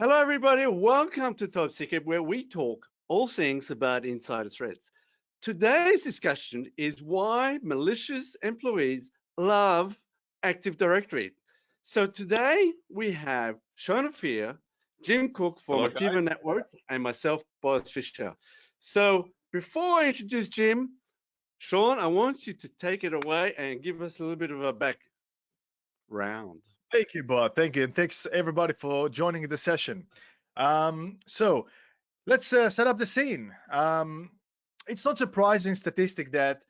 Hello, everybody. Welcome to Top Secret, where we talk all things about insider threats. Today's discussion is why malicious employees love Active Directory. So today we have Sean Fear, Jim Cook from Hello, Attivo guys. Networks, and myself, Boaz Fischer. So before I introduce Jim, Sean, I want you to take it away and give us a little bit of a background. Thank you, Bob. Thank you. And thanks, everybody, for joining the session. So let's set up the scene. It's not surprising statistic that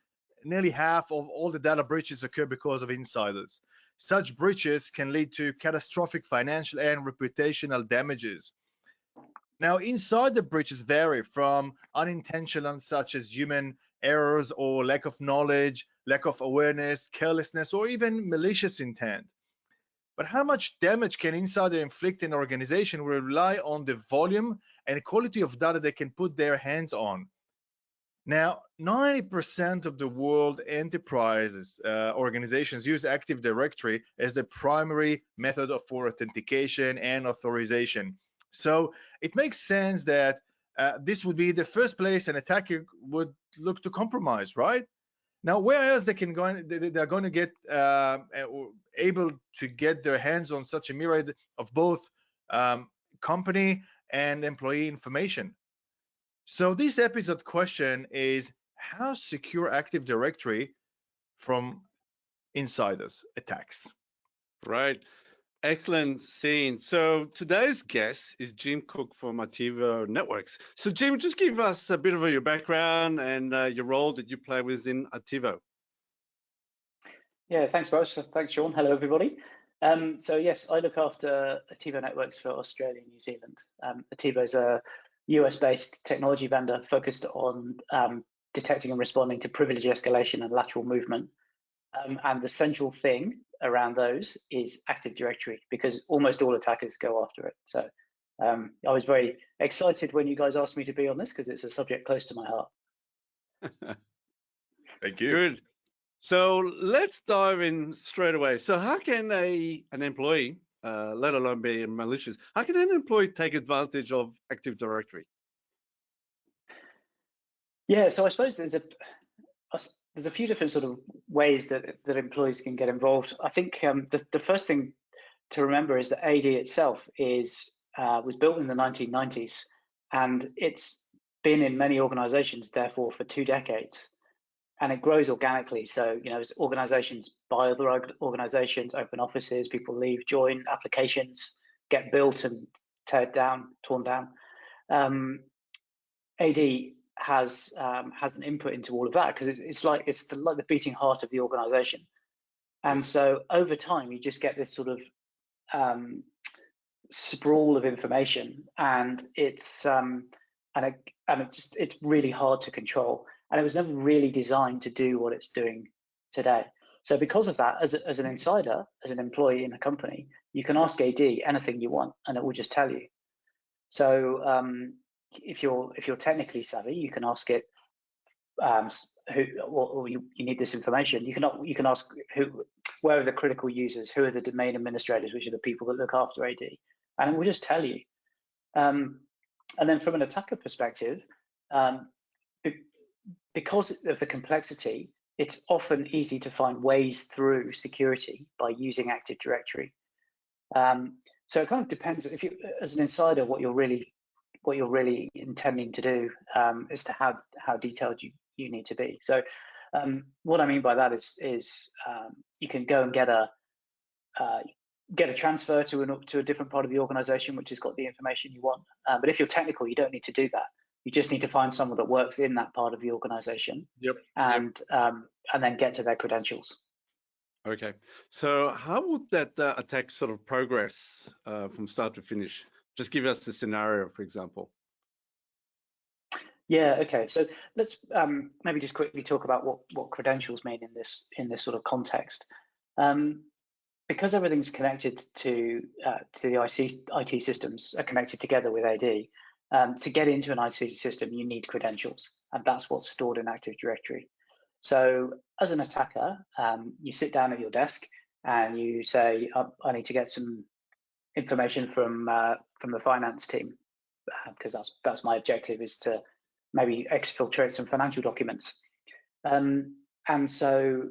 nearly half of all the data breaches occur because of insiders. Such breaches can lead to catastrophic financial and reputational damages. Now, insider breaches vary from unintentional, such as human errors or lack of knowledge, lack of awareness, carelessness, or even malicious intent. But how much damage can insider inflict in an organization will rely on the volume and quality of data they can put their hands on. Now, 90% of the world enterprises organizations use Active Directory as the primary method for authentication and authorization. So it makes sense that this would be the first place an attacker would look to compromise, right? Now, where else they're going to get able to get their hands on such a myriad of both company and employee information? So this episode question is how secure Active Directory from insiders attacks? Right. Excellent scene. So today's guest is Jim Cook from Attivo Networks. So Jim, just give us a bit of your background and your role that you play within Attivo. Yeah, thanks, Boaz. Thanks, Sean. Hello, everybody. So yes, I look after Attivo Networks for Australia and New Zealand. Attivo is a US-based technology vendor focused on detecting and responding to privilege escalation and lateral movement. And the central thing around those is Active Directory, because almost all attackers go after it. So I was very excited when you guys asked me to be on this, because it's a subject close to my heart. Thank you. Good. So let's dive in straight away. So how can an employee, let alone be malicious, how can an employee take advantage of Active Directory? Yeah, so I suppose there's a few different sort of ways that employees can get involved. I think the first thing to remember is that AD itself was built in the 1990s, and it's been in many organizations, therefore, for 2 decades. And it grows organically. So, as organizations buy other organizations, open offices, people leave, join, applications get built and torn down. AD has an input into all of that, because it's like the beating heart of the organization. And so over time, you just get this sort of sprawl of information, and it's really hard to control. And it was never really designed to do what it's doing today. So because of that, as an insider, as an employee in a company, you can ask AD anything you want, and it will just tell you. So if you're technically savvy, you can ask it you need this information. You can ask where are the critical users, who are the domain administrators, which are the people that look after AD, and it will just tell you. And then from an attacker perspective, because of the complexity, it's often easy to find ways through security by using Active Directory. So it kind of depends, if you, as an insider, what you're really intending to do as to how detailed you need to be. So what I mean by that is you can go and get a transfer to a different part of the organization which has got the information you want. But if you're technical, you don't need to do that. You just need to find someone that works in that part of the organization, and then get to their credentials. Okay, so how would that attack sort of progress from start to finish? Just give us the scenario, for example. Yeah. Okay. So let's maybe just quickly talk about what credentials mean in this sort of context. Because everything's connected to the IT systems are connected together with AD. To get into an IT system, you need credentials, and that's what's stored in Active Directory. So as an attacker, you sit down at your desk and you say, I need to get some information from the finance team, because that's my objective, is to maybe exfiltrate some financial documents. And so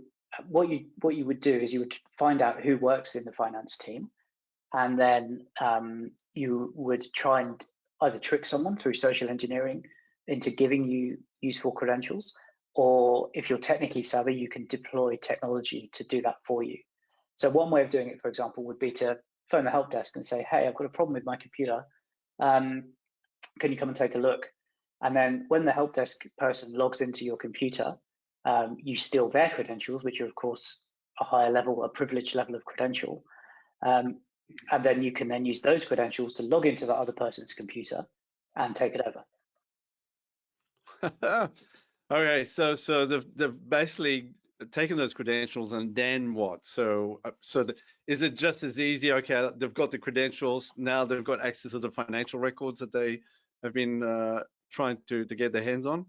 what you would do is you would find out who works in the finance team, and then you would try and either trick someone through social engineering into giving you useful credentials, or if you're technically savvy, you can deploy technology to do that for you. So one way of doing it, for example, would be to phone the help desk and say, hey, I've got a problem with my computer. Can you come and take a look? And then when the help desk person logs into your computer, you steal their credentials, which are, of course, a higher level, a privileged level of credential. And then you can then use those credentials to log into the other person's computer and take it over. Okay, so they've basically taken those credentials, and then what? So is it just as easy? Okay, they've got the credentials, now they've got access to the financial records that they have been trying to get their hands on?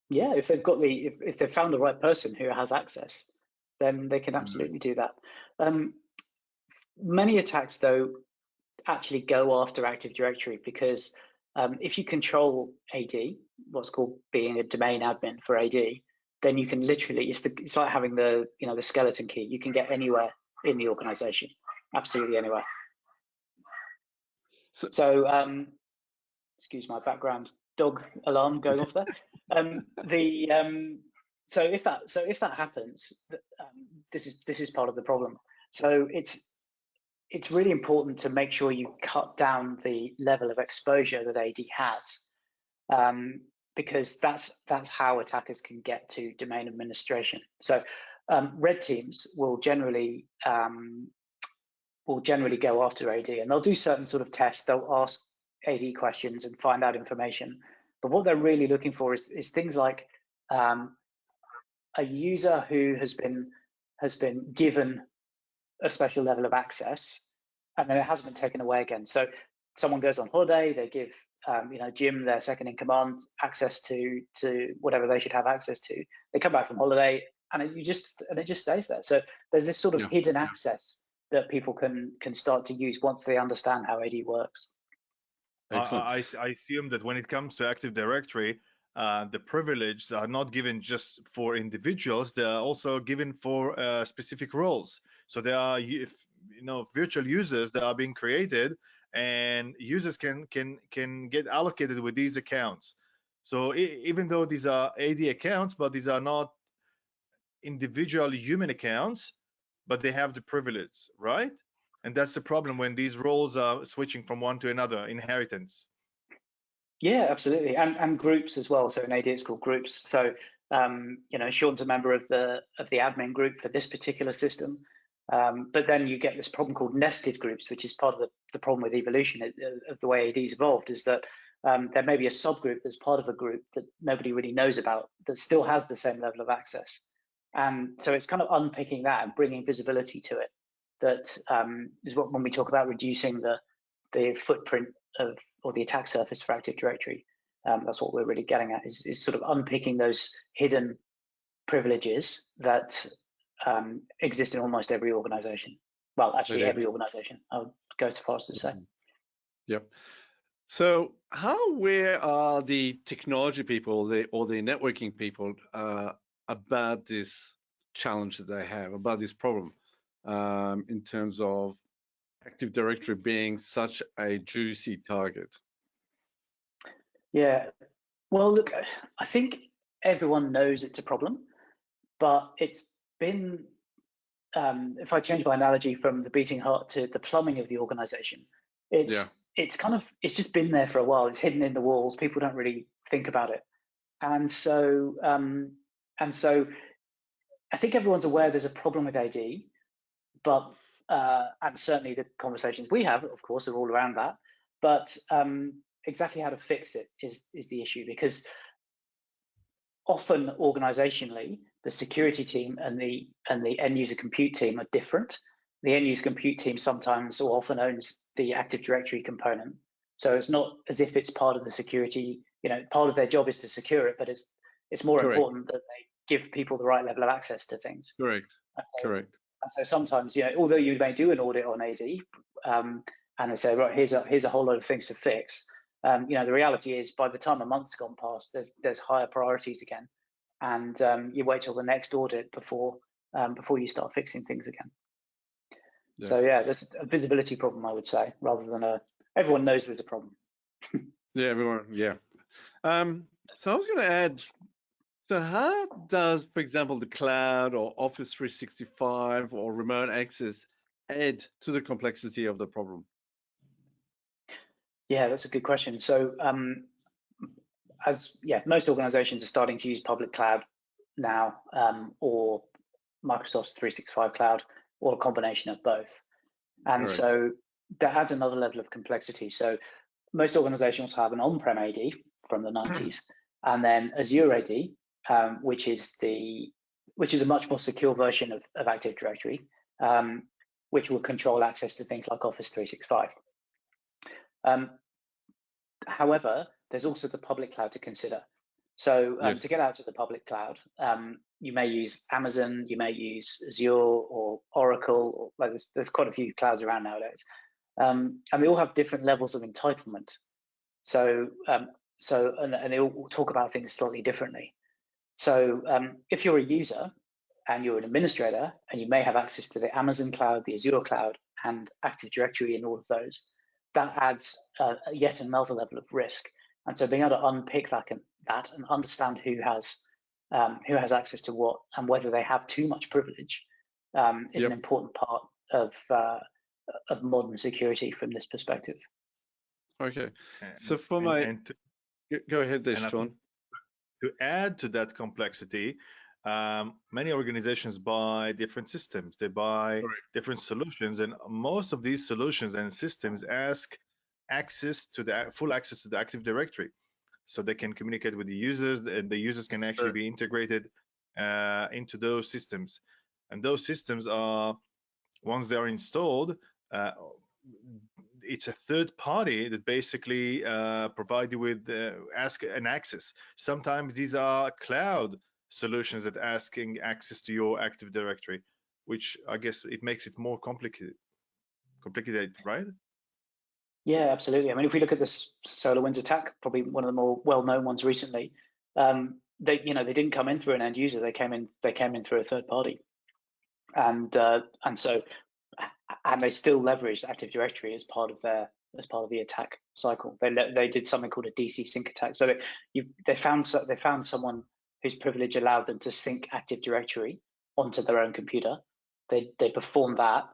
Yeah, if they've got if they've found the right person who has access, then they can absolutely do that. Many attacks, though, actually go after Active Directory, because if you control AD, what's called being a domain admin for AD, then you can literally, it's like having the skeleton key. You can get anywhere in the organization, absolutely anywhere. So excuse my background dog alarm going off there. So if that happens, this is part of the problem. So it's really important to make sure you cut down the level of exposure that AD has, because that's how attackers can get to domain administration. So red teams will generally go after AD, and they'll do certain sort of tests. They'll ask AD questions and find out information. But what they're really looking for is things like a user who has been given a special level of access, and then it hasn't been taken away again. So someone goes on holiday, they give Jim, their second in command, access to whatever they should have access to. They come back from holiday, and it just stays there. So there's this sort of hidden access that people can start to use once they understand how AD works. I assume that when it comes to Active Directory, the privileges are not given just for individuals; they are also given for specific roles. So there are, virtual users that are being created, and users can get allocated with these accounts. So even though these are AD accounts, but these are not individual human accounts, but they have the privilege, right? And that's the problem when these roles are switching from one to another, inheritance. Yeah, absolutely, and groups as well. So in AD, it's called groups. So Sean's a member of the admin group for this particular system, but then you get this problem called nested groups, which is part of the problem with evolution of the way AD's evolved, is that there may be a subgroup that's part of a group that nobody really knows about that still has the same level of access, and so it's kind of unpicking that and bringing visibility to it. That is what, when we talk about reducing the footprint of, or the attack surface for Active Directory, that's what we're really getting at, is sort of unpicking those hidden privileges that exist in almost every organization. Well, actually every organization, I would go so far as to say. Yep. So how aware are the technology people or the networking people about this challenge that they have, about this problem, in terms of Active Directory being such a juicy target? Yeah, well, look, I think everyone knows it's a problem, but it's been, if I change my analogy from the beating heart to the plumbing of the organization, it's just been there for a while. It's hidden in the walls. People don't really think about it, and so I think everyone's aware there's a problem with AD, but and certainly the conversations we have, of course, are all around that. But exactly how to fix it is the issue, because often organizationally, the security team and the end user compute team are different. The end user compute team sometimes or often owns the Active Directory component, so it's not as if it's part of the security. Part of their job is to secure it, but it's more important that they give people the right level of access to things. Correct. And so sometimes, although you may do an audit on AD, and they say, right, here's a whole load of things to fix. The reality is, by the time a month's gone past, there's higher priorities again, and you wait till the next audit before you start fixing things again. Yeah. So yeah, there's a visibility problem, I would say, rather than everyone knows there's a problem. Yeah, everyone. Yeah. So I was going to add. So how does, for example, the cloud or Office 365 or remote access add to the complexity of the problem? Yeah, that's a good question. So most organizations are starting to use public cloud now, or Microsoft's 365 cloud, or a combination of both. And so that adds another level of complexity. So most organizations have an on-prem AD from the 90s, and then Azure AD, which is a much more secure version of Active Directory, which will control access to things like Office 365. However, there's also the public cloud to consider. So to get out to the public cloud, you may use Amazon, you may use Azure or Oracle, or there's quite a few clouds around nowadays, and they all have different levels of entitlement. So and they all talk about things slightly differently. So if you're a user and you're an administrator, and you may have access to the Amazon cloud, the Azure cloud, and Active Directory in all of those, that adds yet another level of risk. And so being able to unpick that and understand who has access to what and whether they have too much privilege is an important part of modern security from this perspective. Okay. So for go ahead there, Sean. To add to that complexity, many organizations buy different systems. They buy different solutions, and most of these solutions and systems ask full access to the Active Directory, so they can communicate with the users, and the users can actually be integrated into those systems. And those systems are, once they are installed, it's a third party that basically provide you with access. Sometimes these are cloud solutions that asking access to your Active Directory, which I guess it makes it more complicated, right? Yeah, absolutely. I mean, if we look at this SolarWinds attack, probably one of the more well-known ones recently, they didn't come in through an end user. They came in through a third party, and they still leveraged Active Directory as part of the attack cycle. They did something called a DC sync attack. So they found someone whose privilege allowed them to sync Active Directory onto their own computer. They performed that,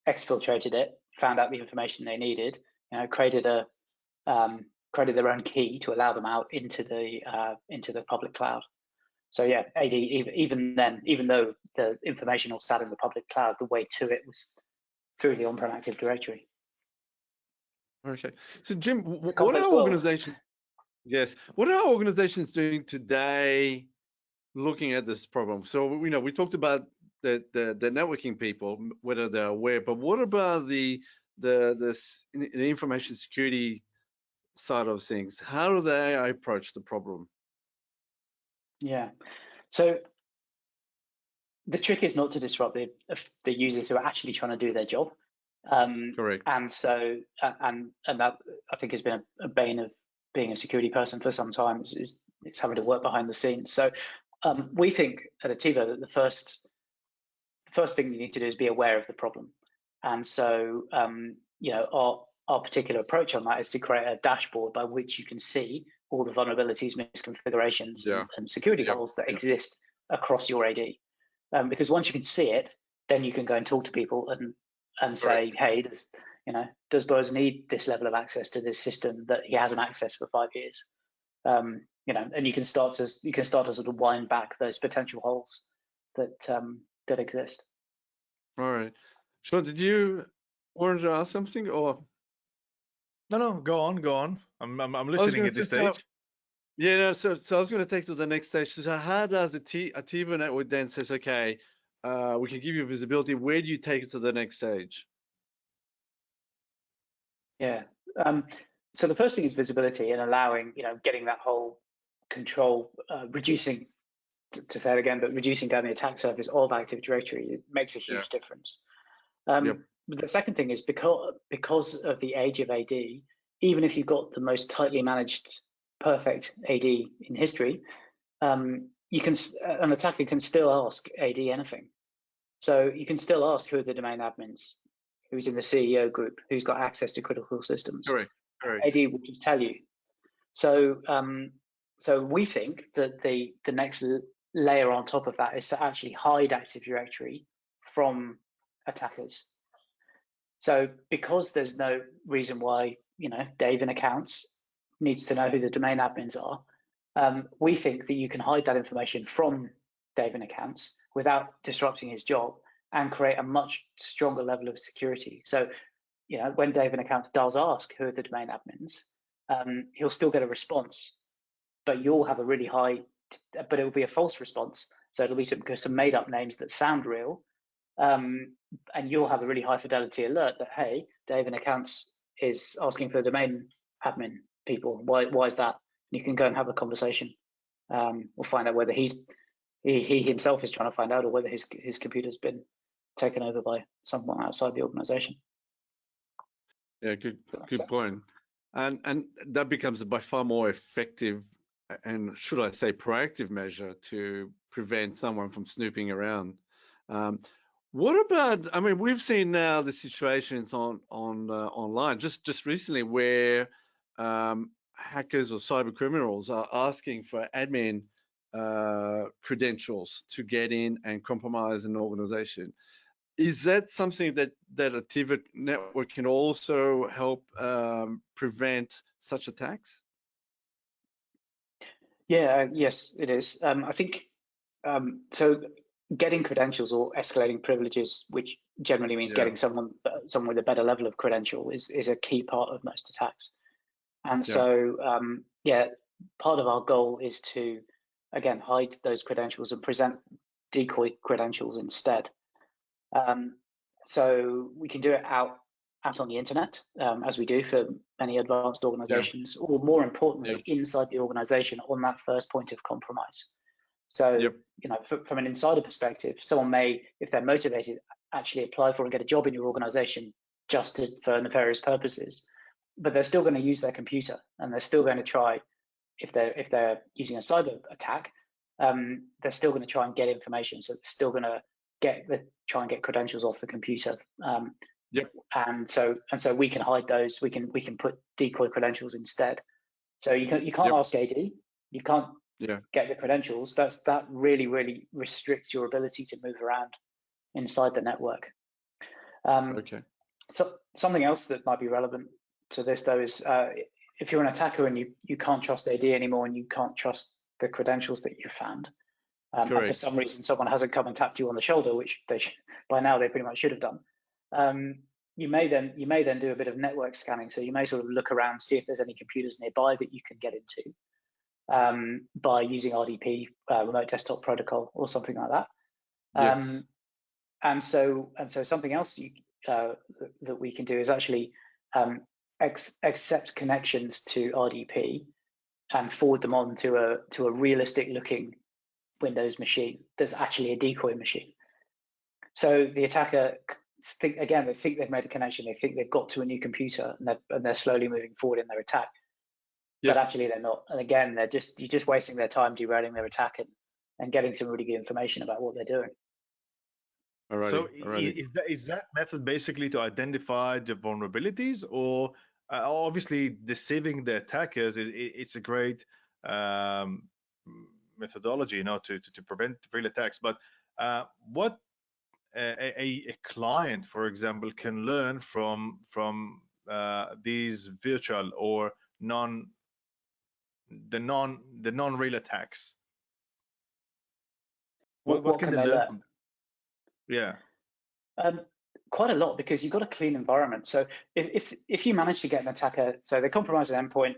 exfiltrated it, found out the information they needed, created their own key to allow them out into the public cloud. So yeah, AD, even then, even though the information all sat in the public cloud, the way to it was through the on-prem Active Directory. Okay. So Jim, what are organizations? Yes. What are organizations doing today looking at this problem? So we talked about the networking people, whether they're aware, but what about the information security side of things? How do they approach the problem? Yeah. So the trick is not to disrupt the users who are actually trying to do their job. Correct. And so and that, I think, has been a bane of being a security person for some time, is having to work behind the scenes. So we think at Attivo that the first thing you need to do is be aware of the problem. And so our particular approach on that is to create a dashboard by which you can see all the vulnerabilities, misconfigurations, and security holes that exist across your AD. Because once you can see it, then you can go and talk to people and say, hey, does Boaz need this level of access to this system that he hasn't accessed for 5 years? And you can start to sort of wind back those potential holes that exist. All right. Sean, did you want to ask something, or? No, go on. I'm listening at this stage. So I was going to take to the next stage. So how does the Attivo Network then says, okay, we can give you visibility. Where do you take it to the next stage? Yeah. So the first thing is visibility and allowing, getting that whole control, reducing, to say it again, but reducing down the attack surface of Active Directory. It makes a huge difference. the second thing is because of the age of AD, even if you've got the most tightly managed, perfect AD in history, an attacker can still ask AD anything. So you can still ask who are the domain admins, who's in the CEO group, who's got access to critical systems. Correct. AD will just tell you. So so we think that the next layer on top of that is to actually hide Active Directory from attackers. So because there's no reason why, Dave in accounts needs to know who the domain admins are, we think that you can hide that information from Dave in accounts without disrupting his job and create a much stronger level of security. So, when Dave in accounts does ask who are the domain admins, he'll still get a response, but you'll have a really high, but it will be a false response. So it'll be some made up names that sound real. And you'll have a really high fidelity alert that, hey, Dave in accounts is asking for the domain admin people. Why is that? And you can go and have a conversation. We'll find out whether he himself is trying to find out, or whether his computer's been taken over by someone outside the organization. Yeah, good point. And that becomes a by far more effective, and should I say proactive, measure to prevent someone from snooping around. What about, I mean, we've seen now the situations online just recently where hackers or cyber criminals are asking for admin credentials to get in and compromise an organization. Is that something that Attivo Network can also help prevent such attacks? Yeah, yes, it is. I think so. Getting credentials or escalating privileges, which generally means getting someone with a better level of credential, is a key part of most attacks. And so, part of our goal is to, again, hide those credentials and present decoy credentials instead. So we can do it out on the internet, as we do for many advanced organizations, or more importantly, inside the organization on that first point of compromise. So, from an insider perspective, someone may, if they're motivated, actually apply for and get a job in your organization just for nefarious purposes, but they're still going to use their computer, and they're still going to try, if they're using a cyber attack, they're still going to try and get information. So they're still going to try and get credentials off the computer. And so we can hide those. We can put decoy credentials instead. So you can't ask AD. You can't get the credentials. That really restricts your ability to move around inside the network. So something else that might be relevant to this, though, is if you're an attacker and you can't trust AD anymore, and you can't trust the credentials that you found, and for some reason someone hasn't come and tapped you on the shoulder, which by now they pretty much should have done. You may then do a bit of network scanning. So you may sort of look around, see if there's any computers nearby that you can get into, by using RDP, remote desktop protocol, or something like that. And so something else that we can do is actually accept connections to RDP and forward them on to a realistic looking Windows machine that's actually a decoy machine. So the attacker they think they've made a connection, they think they've got to a new computer, and they're slowly moving forward in their attack. But actually they're not. And again, you're just wasting their time, derailing their attack, and getting some really good information about what they're doing. So is that method basically to identify the vulnerabilities, or obviously deceiving the attackers? It's a great methodology, to prevent real attacks. But what a client, for example, can learn from these virtual or non-real attacks? What can they learn from them? Quite a lot, because you've got a clean environment. So if you manage to get an attacker, so they compromise an endpoint,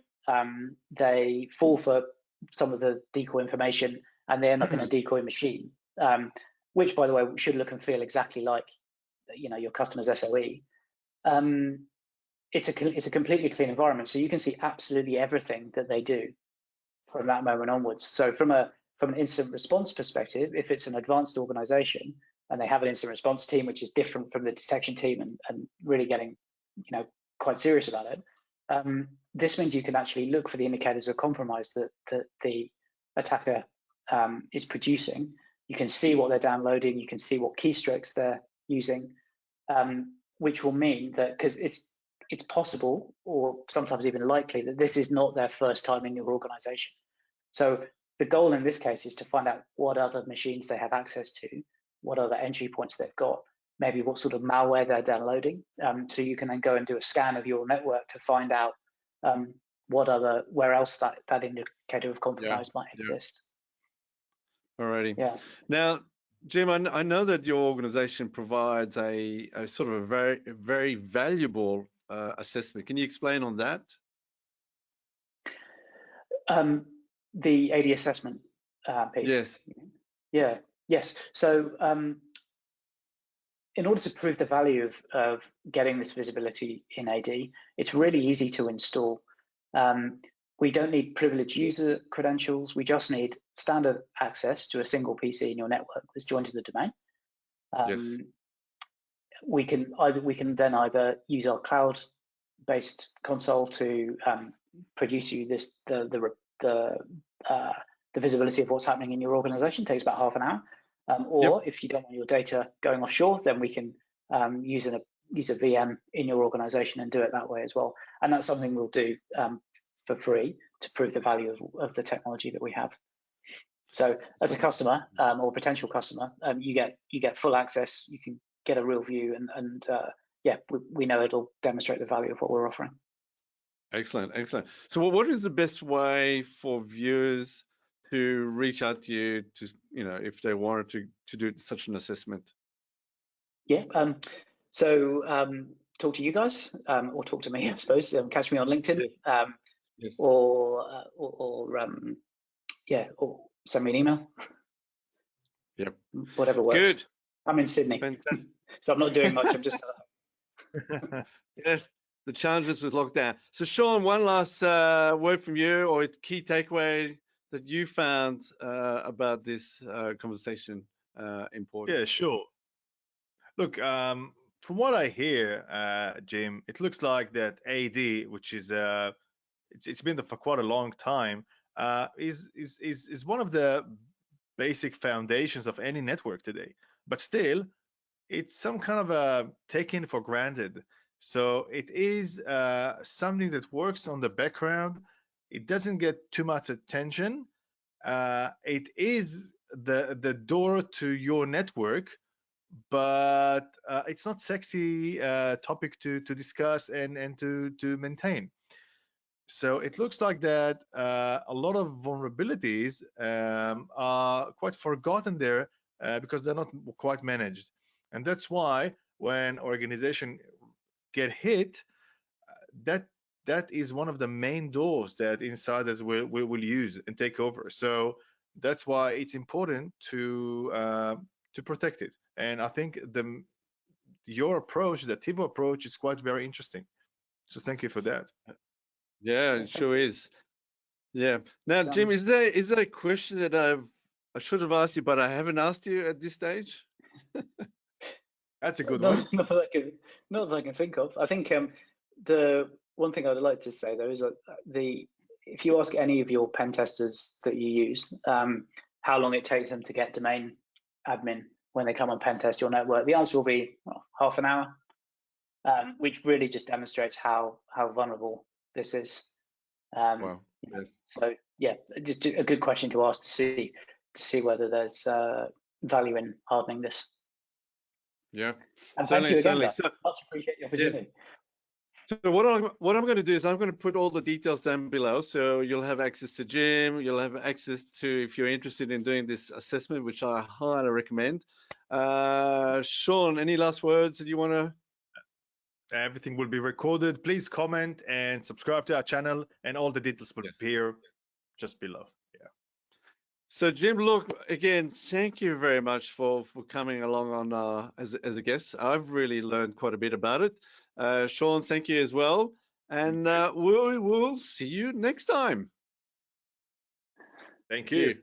they fall for some of the decoy information, and they end up in a decoy machine, which, by the way, should look and feel exactly like your customer's SOE. It's a completely clean environment, so you can see absolutely everything that they do from that moment onwards. So from an incident response perspective, if it's an advanced organization, and they have an incident response team which is different from the detection team and really getting, quite serious about it. This means you can actually look for the indicators of compromise that the attacker is producing. You can see what they're downloading. You can see what keystrokes they're using, which will mean that, because it's possible, or sometimes even likely, that this is not their first time in your organization. So the goal in this case is to find out what other machines they have access to, what other entry points they've got, maybe what sort of malware they're downloading. So you can then go and do a scan of your network to find out where else that indicator of compromise might exist. Alrighty. Yeah. Now, Jim, I know that your organization provides a sort of a very, very valuable assessment. Can you explain on that? The AD assessment piece. Yes. Yeah. Yes. So in order to prove the value of getting this visibility in AD, it's really easy to install. We don't need privileged user credentials. We just need standard access to a single PC in your network that's joined to the domain. Yes. We can then either use our cloud-based console to produce you the visibility of what's happening in your organization. It takes about half an hour. Or if you don't want your data going offshore, then we can use a VM in your organization and do it that way as well. And that's something we'll do for free to prove the value of the technology that we have. So as a customer or potential customer, you get full access. You can get a real view, and we know it'll demonstrate the value of what we're offering. Excellent, excellent. So what is the best way for viewers to reach out to you to, if they wanted to do such an assessment? Yeah. Talk to you guys, or talk to me, I suppose. Catch me on LinkedIn, Yes. or send me an email. Yep. Whatever works. Good. I'm in Sydney, so I'm not doing much. I'm just. Yes, the challenges with lockdown. So Sean, one last word from you, or key takeaway that you found about this conversation important. Yeah, sure. Look, from what I hear, Jim, it looks like that AD, which is it's been there for quite a long time, is one of the basic foundations of any network today. But still, it's some kind of a taken for granted. So it is something that works on the background. It doesn't get too much attention. It is the door to your network, but it's not sexy topic to discuss and to maintain. So it looks like that a lot of vulnerabilities are quite forgotten there because they're not quite managed. And that's why when organizations get hit, that is one of the main doors that insiders will use and take over. So that's why it's important to protect it. And I think your approach, the Attivo approach, is quite very interesting. So thank you for that. Yeah, it sure is. Yeah. Now, Jim, is there a question that I should have asked you, but I haven't asked you at this stage? That's a good one. Not that I can think of. I think the one thing I'd like to say though is that if you ask any of your pen testers that you use how long it takes them to get domain admin when they come and pen test your network, the answer will be half an hour, which really just demonstrates how vulnerable this is. Wow. Yes. So yeah, just a good question to ask to see whether there's value in hardening this. Yeah. And thank you again, guys. Much appreciate the opportunity. So what I'm going to do is I'm going to put all the details down below, so you'll have access to Jim, you'll have access to, if you're interested in doing this assessment, which I highly recommend. Sean, any last words that you want to? Everything will be recorded. Please comment and subscribe to our channel, and all the details will appear just below. Yeah. So Jim, look, again, thank you very much for coming along on as a guest. I've really learned quite a bit about it. Sean, thank you as well. And we'll see you next time. Thank you.